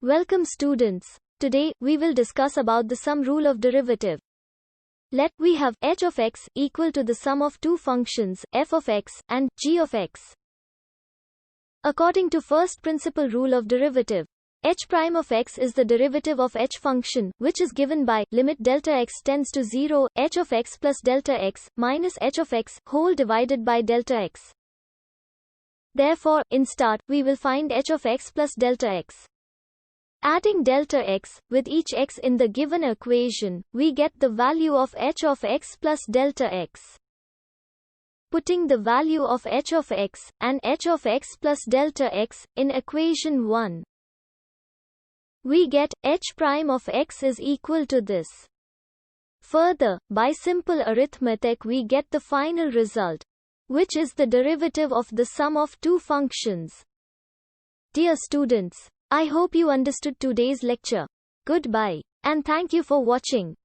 Welcome students. Today, we will discuss about the sum rule of derivative. Let we have h of x equal to the sum of two functions, f of x, and g of x. According to first principle rule of derivative, h prime of x is the derivative of h function, which is given by limit delta x tends to 0, h of x plus delta x, minus h of x, whole divided by delta x. Therefore, in start, we will find h of x plus delta x. Adding delta x, with each x in the given equation, we get the value of h of x plus delta x. Putting the value of h of x, and h of x plus delta x, in equation 1, we get h prime of x is equal to this. Further, by simple arithmetic we get the final result, which is the derivative of the sum of two functions. Dear students, I hope you understood today's lecture. Goodbye, and thank you for watching.